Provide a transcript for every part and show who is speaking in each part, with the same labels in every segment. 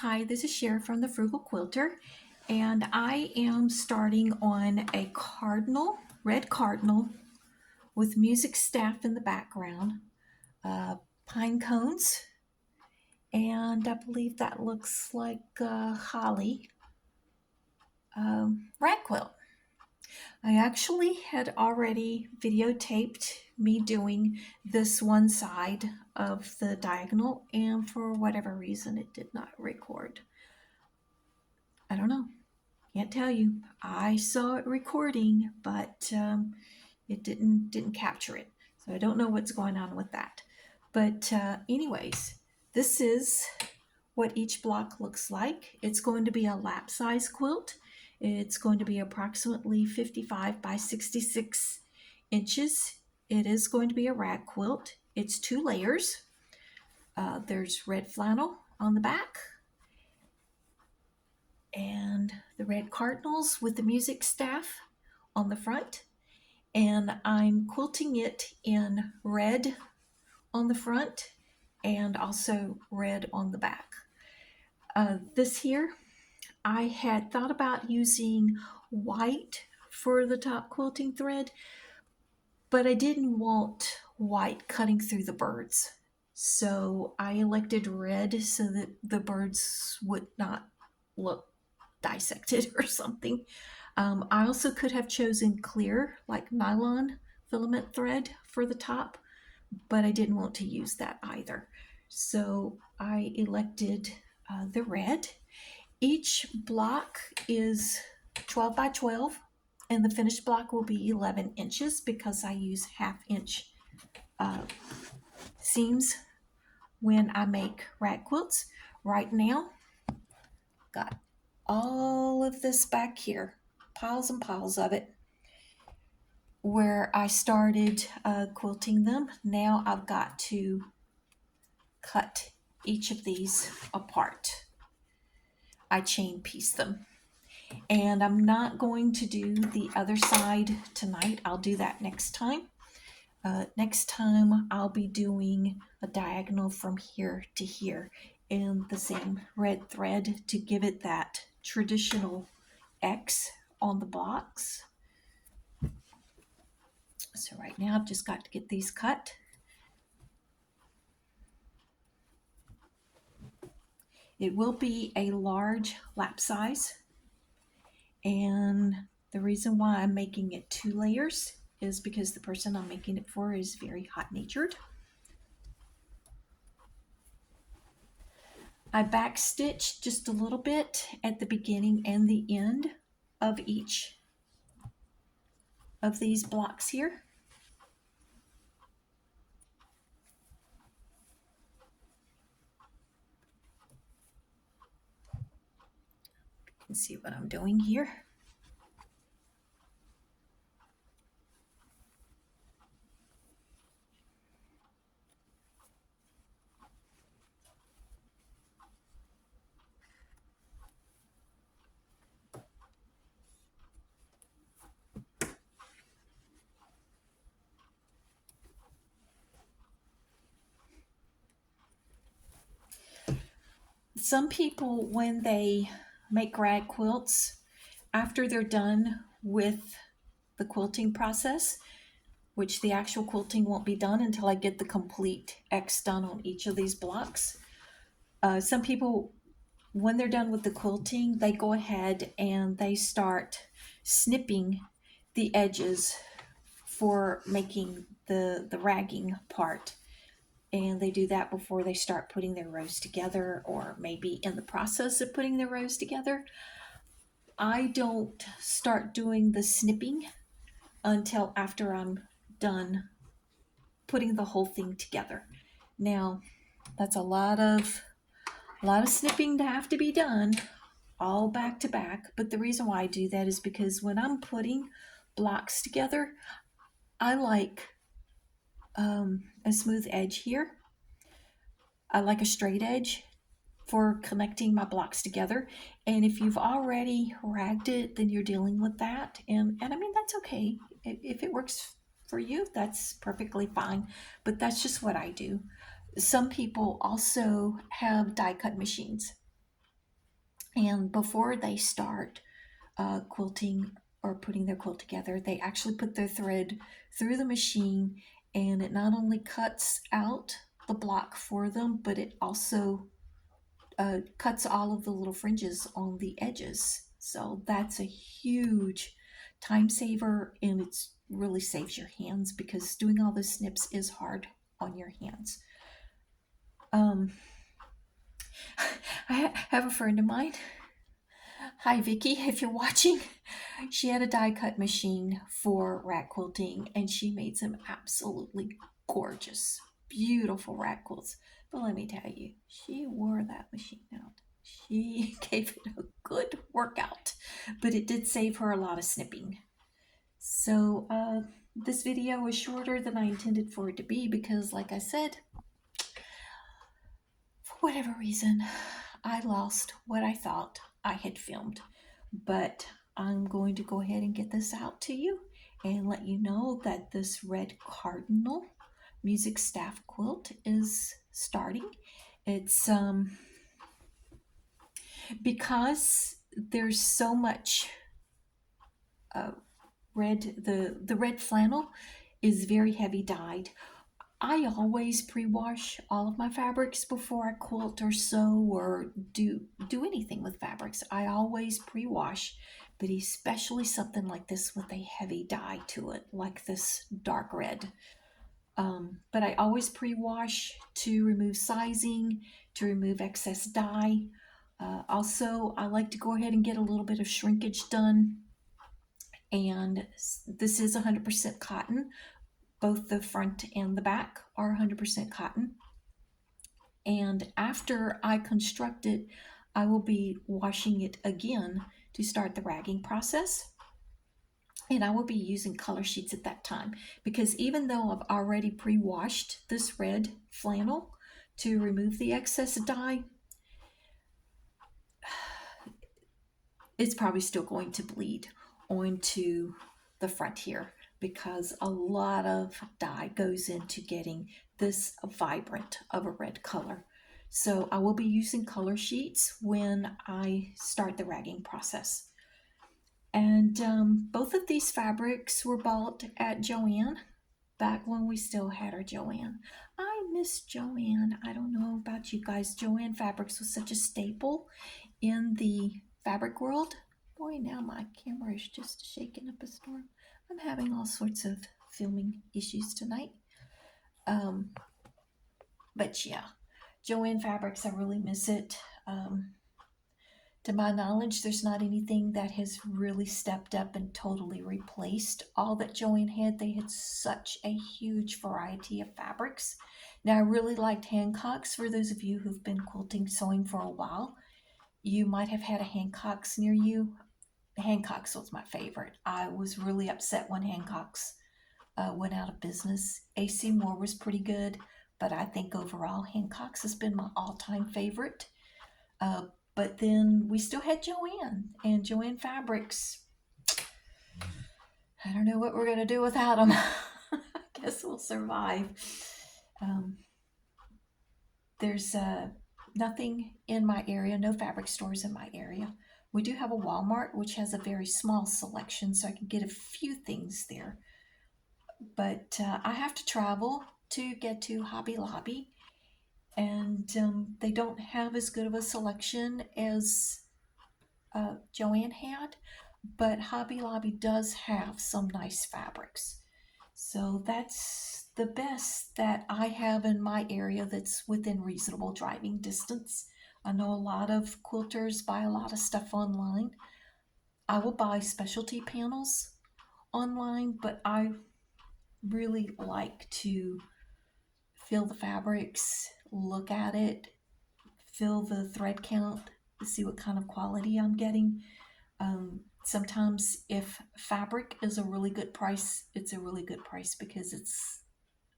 Speaker 1: Hi, this is Cher from the Frugal Quilter, and I am starting on a Cardinal, red Cardinal, with music staff in the background, pine cones, and I believe that looks like holly, rag quilt. I actually had already videotaped me doing this one side of the diagonal, and for whatever reason, it did not record. I don't know. Can't tell you. I saw it recording, but it didn't capture it. So I don't know what's going on with that. But anyways, this is what each block looks like. It's going to be a lap size quilt. It's going to be approximately 55 by 66 inches. It is going to be a rag quilt. It's 2 layers. There's red flannel on the back, and the red cardinals with the music staff on the front, and I'm quilting it in red on the front and also red on the back. This here, I had thought about using white for the top quilting thread, but I didn't want white cutting through the birds. So I elected red so that the birds would not look dissected or something. I also could have chosen clear, like nylon filament thread for the top, but I didn't want to use that either. So I elected the red. Each block is 12 by 12, and the finished block will be 11 inches because I use half-inch seams when I make rag quilts. Right now, got all of this back here, piles and piles of it, where I started quilting them. Now I've got to cut each of these apart. I chain piece them. And I'm not going to do the other side tonight. I'll do that next time. Next time I'll be doing a diagonal from here to here in the same red thread to give it that traditional X on the blocks. So right now I've just got to get these cut. It will be a large lap size, and the reason why I'm making it 2 layers is because the person I'm making it for is very hot-natured. I backstitch just a little bit at the beginning and the end of each of these blocks here. You can see what I'm doing here. Some people, when they make rag quilts, after they're done with the quilting process, which the actual quilting won't be done until I get the complete X done on each of these blocks. Some people, when they're done with the quilting, they go ahead and they start snipping the edges for making the ragging part. And they do that before they start putting their rows together, or maybe in the process of putting their rows together. I don't start doing the snipping until after I'm done putting the whole thing together. Now, that's a lot of snipping to have to be done all back to back, but the reason why I do that is because when I'm putting blocks together, I like a smooth edge here. I like a straight edge for connecting my blocks together. And if you've already ragged it, then you're dealing with that. And I mean, that's okay. If it works for you, that's perfectly fine. But that's just what I do. Some people also have die cut machines. And before they start quilting or putting their quilt together, they actually put their thread through the machine, and it not only cuts out the block for them, but it also cuts all of the little fringes on the edges. So that's a huge time saver, and it's really saves your hands because doing all those snips is hard on your hands. I have a friend of mine. Hi, Vicky, if you're watching. She had a die cut machine for rag quilting, and she made some absolutely gorgeous, beautiful rag quilts. But let me tell you, she wore that machine out. She gave it a good workout, but it did save her a lot of snipping. So this video was shorter than I intended for it to be because, like I said, for whatever reason, I lost what I thought I had filmed. But I'm going to go ahead and get this out to you and let you know that this red Cardinal music staff quilt is starting. It's because there's so much red, the red flannel is very heavy dyed. I always pre-wash all of my fabrics before I quilt or sew or do anything with fabrics. I always pre-wash, but especially something like this with a heavy dye to it, like this dark red. But I always pre-wash to remove sizing, to remove excess dye. Also, I like to go ahead and get a little bit of shrinkage done. And this is 100% cotton. Both the front and the back are 100% cotton. And after I construct it, I will be washing it again to start the ragging process. And I will be using color sheets at that time because even though I've already pre-washed this red flannel to remove the excess dye, it's probably still going to bleed onto the front here because a lot of dye goes into getting this vibrant of a red color. So I will be using color sheets when I start the ragging process. And both of these fabrics were bought at Joann back when we still had our Joann. I miss Joann. I don't know about you guys. Joann Fabrics was such a staple in the fabric world. Boy, now my camera is just shaking up a storm. I'm having all sorts of filming issues tonight. But yeah, Joann Fabrics, I really miss it. To my knowledge, there's not anything that has really stepped up and totally replaced all that Joann had. They had such a huge variety of fabrics. Now, I really liked Hancock's. For those of you who've been quilting, sewing for a while, you might have had a Hancock's near you. Hancock's was my favorite. I was really upset when Hancock's went out of business. AC Moore was pretty good, but I think overall Hancock's has been my all-time favorite. But then we still had Joann and Joann Fabrics. I don't know what we're going to do without them. I guess we'll survive. There's nothing in my area, no fabric stores in my area. We do have a Walmart, which has a very small selection, so I can get a few things there. But I have to travel to get to Hobby Lobby, and they don't have as good of a selection as Joann had, but Hobby Lobby does have some nice fabrics. So that's the best that I have in my area that's within reasonable driving distance. I know a lot of quilters buy a lot of stuff online. I will buy specialty panels online, but I really like to feel the fabrics, look at it, feel the thread count, see what kind of quality I'm getting. Sometimes if fabric is a really good price, it's a really good price because it's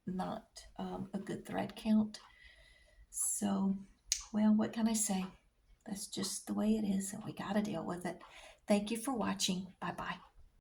Speaker 1: not a good thread count. So, well, what can I say? That's just the way it is, and we got to deal with it. Thank you for watching. Bye-bye.